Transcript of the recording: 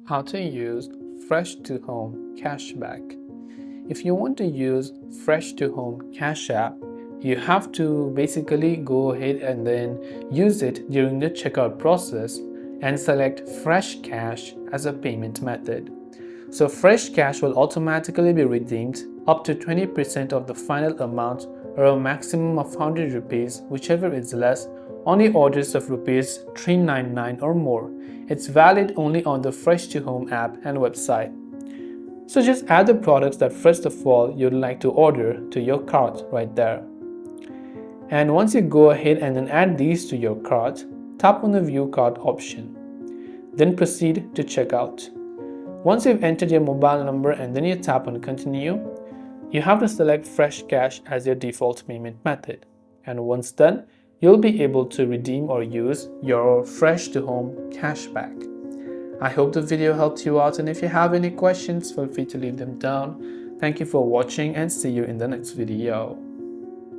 How to use Fresh to Home Cashback. If you want to use Fresh to Home Cash App, you have to basically go ahead and then use it during the checkout process and select FreshCash as a payment method. So FreshCash will automatically be redeemed up to 20% of the final amount or a maximum of 100 rupees, whichever is less, on the orders of rupees 399 or more. It's valid only on the Fresh to Home app and website. So just add the products that first of all you'd like to order to your cart right there. And once you go ahead and then add these to your cart, tap on the View Cart option. Then proceed to checkout. Once you've entered your mobile number and then you tap on Continue, you have to select FreshCash as your default payment method. And once done, you'll be able to redeem or use your Fresh to Home cashback. I hope the video helped you out, and if you have any questions, feel free to leave them down. Thank you for watching and see you in the next video.